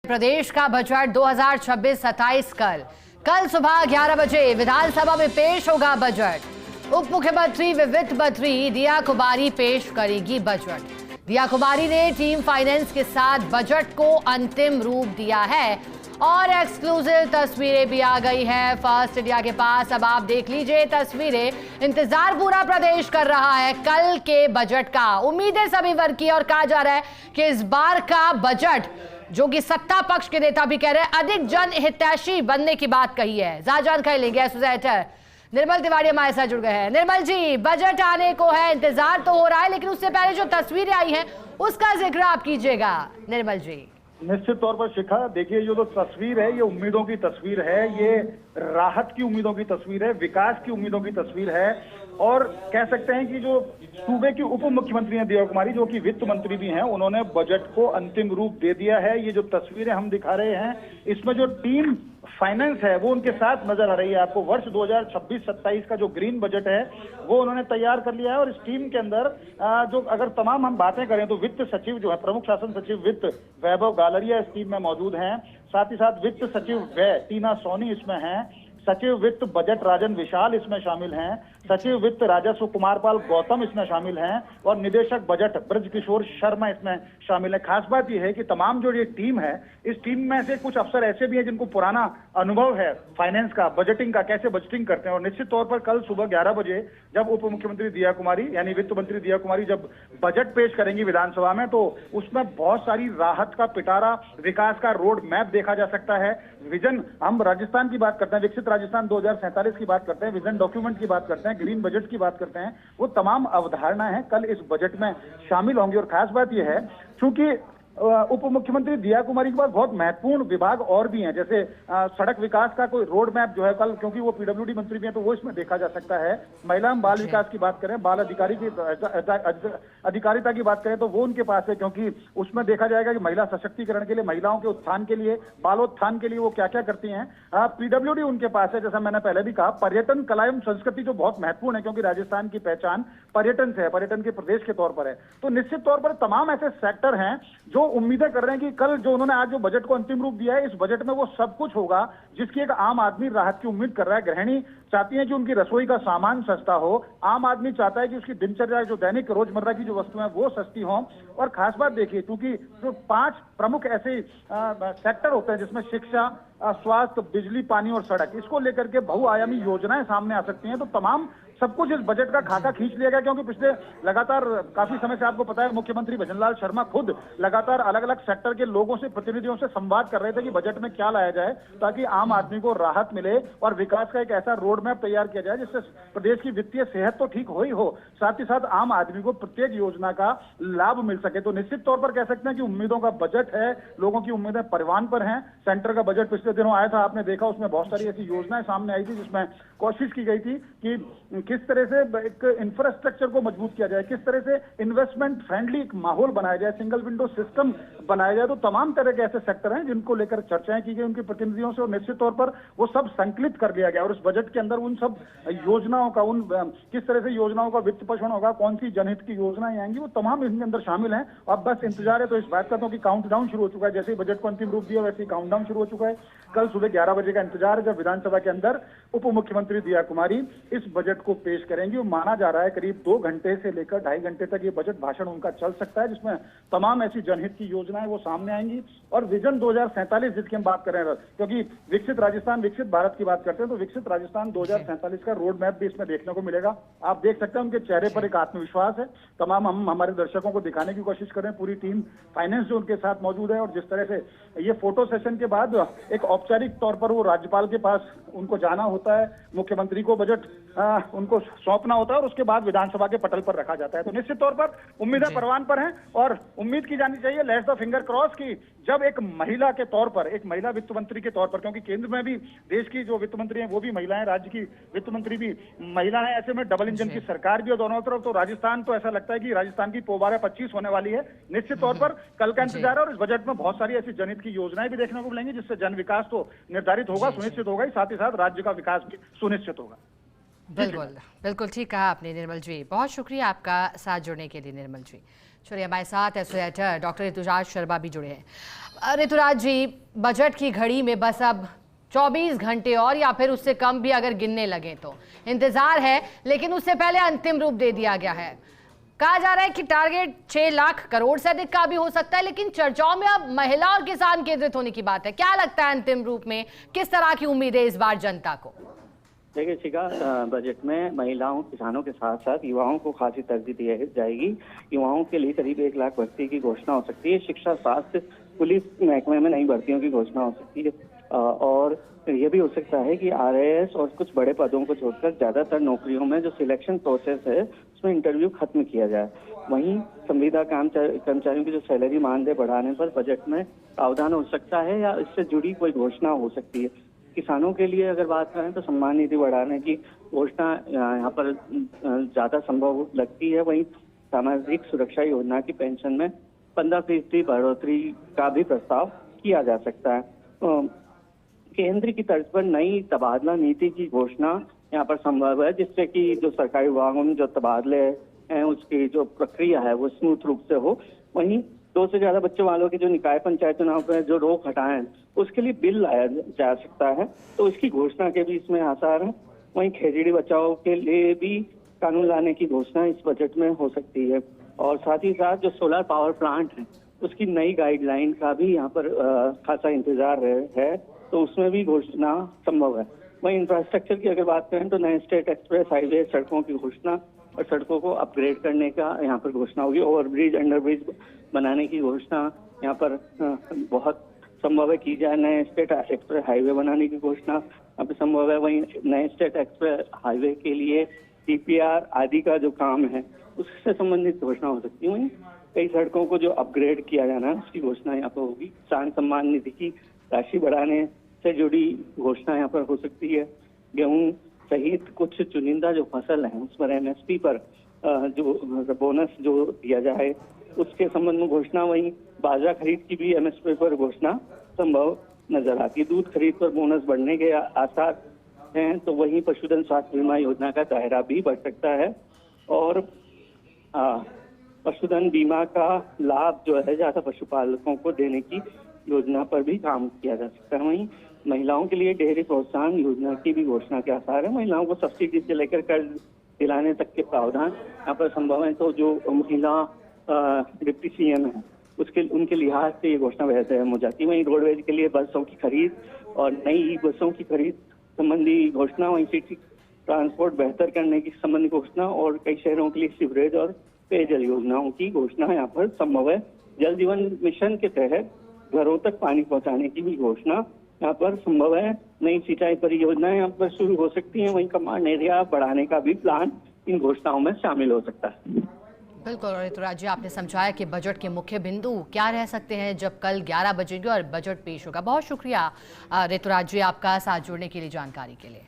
प्रदेश का बजट 2026-27 कल सुबह 11 बजे विधानसभा में पेश होगा बजट। उप मुख्यमंत्री व वित्त मंत्री दिया कुमारी पेश करेगी बजट। दिया कुमारी ने टीम फाइनेंस के साथ बजट को अंतिम रूप दिया है और एक्सक्लूसिव तस्वीरें भी आ गई हैं फर्स्ट इंडिया के पास। अब आप देख लीजिए तस्वीरें। इंतजार पूरा प्रदेश कर रहा है कल के बजट का। उम्मीदें सभी वर्ग की और कहा जा रहा है कि इस बार का बजट, जो कि सत्ता पक्ष के नेता भी कह रहे हैं, अधिक जनहितैषी बनने की बात कही है। ज्यादा जानकारी लेंगे एसोसिएटर निर्मल तिवारी हमारे साथ जुड़ गए हैं। निर्मल जी, बजट आने को है, इंतजार तो हो रहा है, लेकिन उससे पहले जो तस्वीरें आई हैं उसका जिक्र आप कीजिएगा निर्मल जी। निश्चित तौर पर शिखा, देखिए ये जो तस्वीर है ये उम्मीदों की तस्वीर है, ये राहत की उम्मीदों की तस्वीर है, विकास की उम्मीदों की तस्वीर है। और कह सकते हैं कि जो सूबे की उप मुख्यमंत्री हैं दिया कुमारी, जो कि वित्त मंत्री भी हैं, उन्होंने बजट को अंतिम रूप दे दिया है। ये जो तस्वीरें हम दिखा रहे हैं, इसमें जो टीम फाइनेंस है वो उनके साथ नजर आ रही है आपको। वर्ष 2026-27 का जो ग्रीन बजट है वो उन्होंने तैयार कर लिया है। और इस टीम के अंदर जो अगर तमाम हम बातें करें तो वित्त सचिव जो है, प्रमुख शासन सचिव वित्त वैभव गालरिया इस टीम में मौजूद हैं। साथ ही साथ वित्त सचिव व्यय टीना सोनी इसमें हैं। सचिव वित्त बजट राजन विशाल इसमें शामिल हैं। सचिव वित्त राजस्व कुमार पाल गौतम इसमें शामिल हैं और निदेशक बजट ब्रजकिशोर शर्मा इसमें शामिल है। खास बात यह है कि तमाम जो ये टीम है, इस टीम में से कुछ अफसर ऐसे भी हैं जिनको पुराना अनुभव है फाइनेंस का, बजटिंग का, कैसे बजटिंग करते हैं। और निश्चित तौर पर कल सुबह 11 बजे जब उप मुख्यमंत्री दिया कुमारी यानी वित्त मंत्री दिया कुमारी जब बजट पेश करेंगी विधानसभा में, तो उसमें बहुत सारी राहत का पिटारा, विकास का रोड मैप देखा जा सकता है। विजन, हम राजस्थान की बात करते हैं, विकसित राजस्थान 2047 की बात करते हैं, विजन डॉक्यूमेंट की बात करते हैं, ग्रीन बजट की बात करते हैं, वो तमाम अवधारणाएं हैं कल इस बजट में शामिल होंगी। और खास बात यह है, चूंकि उप मुख्यमंत्री दिया कुमारी के पास बहुत महत्वपूर्ण विभाग और भी हैं, जैसे सड़क विकास का कोई रोड मैप जो है कल, क्योंकि वो पीडब्ल्यूडी मंत्री भी हैं, तो वो इसमें देखा जा सकता है। महिला एवं बाल विकास की बात करें, बाल अधिकारी की अधिकारिता की बात करें तो वो उनके पास है, क्योंकि उसमें देखा जाएगा कि महिला सशक्तिकरण के लिए, महिलाओं के उत्थान के लिए, बालोत्थान के लिए वो क्या क्या करती हैं। पीडब्ल्यूडी उनके पास है। जैसा मैंने पहले भी कहा, पर्यटन, कला एवं संस्कृति जो बहुत महत्वपूर्ण है, क्योंकि राजस्थान की पहचान पर्यटन से है, पर्यटन के प्रदेश के तौर पर है। तो निश्चित तौर पर तमाम ऐसे सेक्टर हैं जो उम्मीदें कर रहे हैं कि कल जो उन्होंने आज जो बजट को अंतिम रूप दिया है, इस बजट में वो सब कुछ होगा जिसकी एक आम आदमी राहत की उम्मीद कर रहा है। गृहिणी चाहती है कि उनकी रसोई का सामान सस्ता हो, आम आदमी चाहता है कि उसकी दिनचर्या, जो दैनिक रोजमर्रा की जो वस्तुएं वो सस्ती हों। और खास बात देखिए, क्योंकि जो 5 प्रमुख ऐसे सेक्टर होते हैं जिसमें शिक्षा, स्वास्थ्य, बिजली, पानी और सड़क, इसको लेकर के बहुआयामी योजनाएं सामने आ सकती हैं। तो तमाम सब कुछ इस बजट का खाका खींच लिया गया, क्योंकि पिछले लगातार काफी समय से आपको पता है मुख्यमंत्री भजनलाल शर्मा खुद लगातार अलग अलग सेक्टर के लोगों से, प्रतिनिधियों से संवाद कर रहे थे कि बजट में क्या लाया जाए ताकि आम आदमी को राहत मिले और विकास का एक ऐसा रोड मैप तैयार किया जाए जिससे प्रदेश की वित्तीय सेहत तो ठीक हो ही हो, साथ ही साथ आम आदमी को प्रत्येक योजना का लाभ मिल सके। तो निश्चित तौर पर कह सकते हैं कि उम्मीदों का बजट है, लोगों की उम्मीदें परवान पर हैं। सेंटर का बजट पिछले दिनों आया था, आपने देखा, उसमें बहुत सारी ऐसी योजनाएं सामने आई थी जिसमें कोशिश की गई थी कि किस तरह से एक इंफ्रास्ट्रक्चर को मजबूत किया जाए, किस तरह से इन्वेस्टमेंट फ्रेंडली एक माहौल बनाया जाए, सिंगल विंडो सिस्टम बनाया जाए। तो तमाम तरह के ऐसे सेक्टर हैं जिनको लेकर चर्चाएं की गई उनके प्रतिनिधियों से, और निश्चित तौर पर वो सब संकलित कर लिया गया। और इस बजट के अंदर उन सब योजनाओं का, उन किस तरह से योजनाओं का वित्त पोषण होगा, कौन सी जनहित की योजनाएं आएंगी, वो तमाम इसके अंदर शामिल हैं। अब बस इंतजार है तो इस बात का तो कि काउंटडाउन शुरू हो चुका है। जैसे ही बजट को अंतिम रूप दिया वैसे ही काउंटडाउन शुरू हो चुका है। कल सुबह 11 बजे का इंतजार है जब विधानसभा के अंदर उप मुख्यमंत्री दिया कुमारी इस बजट को पेश करेंगी। माना जा रहा है करीब 2 घंटे से लेकर 2.5 घंटे तक ये बजट भाषण उनका चल सकता है, जिसमें तमाम ऐसी जनहित की योजनाएं वो सामने आएंगी। और विजन 2047 जिसकी हम बात कर रहे हैं, क्योंकि विकसित राजस्थान, विकसित भारत की बात करते हैं, तो विकसित राजस्थान 2047 का रोड मैप भी इसमें देखने को मिलेगा। आप देख सकते हैं उनके चेहरे पर एक आत्मविश्वास है। तमाम हम हमारे दर्शकों को दिखाने की कोशिश कर रहे हैं, पूरी टीम फाइनेंस जो उनके साथ मौजूद है। और जिस तरह से ये फोटो सेशन के बाद एक औपचारिक तौर पर वो राज्यपाल के पास उनको जाना होता है, मुख्यमंत्री को बजट उनको सौंपना होता है और उसके बाद विधानसभा के पटल पर रखा जाता है। तो निश्चित तौर पर उम्मीदें परवान पर हैं और उम्मीद की जानी चाहिए, लेट्स द फिंगर क्रॉस, की जब एक महिला के तौर पर, एक महिला वित्त मंत्री के तौर पर, क्योंकि केंद्र में भी देश की जो वित्त मंत्री हैं वो भी महिला हैं, राज्य की वित्त मंत्री भी महिला है, ऐसे में डबल इंजन की सरकार भी है दोनों तरफ। तो राजस्थान तो ऐसा लगता है कि राजस्थान की पोबारा 25 होने वाली है। निश्चित तौर पर कल का इंतजार है और इस बजट में बहुत सारी ऐसी जनहित की योजनाएं भी देखने को मिलेंगी जिससे जन विकास तो निर्धारित होगा, सुनिश्चित होगा ही, साथ ही साथ राज्य का विकास भी सुनिश्चित होगा। बिल्कुल बिल्कुल ठीक कहा आपने निर्मल जी, बहुत शुक्रिया आपका साथ जुड़ने के लिए निर्मल जी। चलिए, हमारे साथ SO editor doctor Rituraj Sharma भी जुड़े हैं। ऋतुराज जी, बजट की घड़ी में बस अब 24 घंटे और या फिर उससे कम भी अगर गिनने लगे तो इंतजार है, लेकिन उससे पहले अंतिम रूप दे दिया गया है। कहा जा रहा है कि टारगेट 6 लाख करोड़ से अधिक का भी हो सकता है, लेकिन चर्चाओं में अब महिला और किसान केंद्रित होने की बात है। क्या लगता है अंतिम रूप में किस तरह की उम्मीद है इस बार जनता को? देखिए शिखा, बजट में महिलाओं किसानों के साथ साथ युवाओं को खासी तरजीह दी जाएगी। युवाओं के लिए करीब 1 लाख भर्ती की घोषणा हो सकती है। शिक्षा, स्वास्थ्य, पुलिस महकमे में नई भर्तियों की घोषणा हो सकती है और ये भी हो सकता है कि RAS और कुछ बड़े पदों को छोड़कर ज्यादातर नौकरियों में जो सिलेक्शन प्रोसेस है उसमें इंटरव्यू खत्म किया जाए। वहीं संविदा कर्मचारियों की जो सैलरी मानदेय बढ़ाने पर बजट में प्रावधान हो सकता है या इससे जुड़ी कोई घोषणा हो सकती है। किसानों के लिए अगर बात करें तो सम्मान निधि बढ़ाने की घोषणा यहाँ पर ज्यादा संभव लगती है। वहीं सामाजिक सुरक्षा योजना की पेंशन में 15% बढ़ोतरी का भी प्रस्ताव किया जा सकता है। केंद्र की तर्ज पर नई तबादला नीति की घोषणा यहाँ पर संभव है, जिससे कि जो सरकारी विभागों में जो तबादले हैं उसकी जो प्रक्रिया है वो स्मूथ रूप से हो। वहीं 2 से ज्यादा बच्चों वालों के जो निकाय पंचायत चुनाव पर जो रोक हटाए उसके लिए बिल लाया जा सकता है, तो इसकी घोषणा के भी इसमें आसार है। वहीं खेजड़ी बचाओ के लिए भी कानून लाने की घोषणा इस बजट में हो सकती है और साथ ही साथ जो सोलर पावर प्लांट है उसकी नई गाइडलाइन का भी यहाँ पर खासा इंतजार है, तो उसमें भी घोषणा संभव है। वहीं इंफ्रास्ट्रक्चर की अगर बात करें तो नए स्टेट एक्सप्रेस हाईवे सड़कों की घोषणा और सड़कों को अपग्रेड करने का यहाँ पर घोषणा होगी। ओवरब्रिज, अंडरब्रिज बनाने की घोषणा यहाँ पर बहुत संभव है की जाए। नए स्टेट एक्सप्रेस हाईवे बनाने की घोषणा यहाँ पर संभव है। वहीं नए स्टेट एक्सप्रेस हाईवे के लिए DPR आदि का जो काम है उससे संबंधित घोषणा हो सकती है। वहीं कई सड़कों को जो अपग्रेड किया जाना है उसकी घोषणा यहाँ पर होगी। किसान सम्मान निधि की राशि बढ़ाने से जुड़ी घोषणा यहाँ पर हो सकती है। गेहूं सहित कुछ चुनिंदा जो फसल है उस पर MSP पर जो बोनस जो दिया जाए उसके संबंध में घोषणा। वहीं बाजरा खरीद की भी MSP पर घोषणा संभव नजर आती है। दूध खरीद पर बोनस बढ़ने के आसार हैं, तो वहीं पशुधन स्वास्थ्य बीमा योजना का दायरा भी बढ़ सकता है और पशुधन बीमा का लाभ जो है ज्यादा पशुपालकों को देने की योजना पर भी काम किया जा सकता है। वहीं महिलाओं के लिए डेयरी प्रोत्साहन योजना की भी घोषणा के आसार है। महिलाओं को सब्सिडी से लेकर कर्ज दिलाने तक के प्रावधान यहाँ पर संभव है, तो जो महिला डिप्टी CM है उनके लिहाज से ये घोषणा बेहतर हो जाती है। वहीं रोडवेज के लिए बसों की खरीद और नई बसों की खरीद संबंधी घोषणा, वहीं सिटी ट्रांसपोर्ट बेहतर करने की संबंधी घोषणा और कई शहरों के लिए सीवरेज और पेयजल योजनाओं की घोषणा यहाँ पर संभव है। जल जीवन मिशन के तहत घरों तक पानी पहुंचाने की भी घोषणा यहाँ पर संभव है। नई सिंचाई परियोजनाएं यहाँ पर शुरू हो सकती हैं। वहीं कमांड एरिया बढ़ाने का भी प्लान इन घोषणाओं में शामिल हो सकता है। बिल्कुल, और ऋतुराज जी, आपने समझाया कि बजट के मुख्य बिंदु क्या रह सकते हैं जब कल 11 बजेंगे और बजट पेश होगा। बहुत शुक्रिया ऋतुराज जी आपका साथ जुड़ने के लिए, जानकारी के लिए।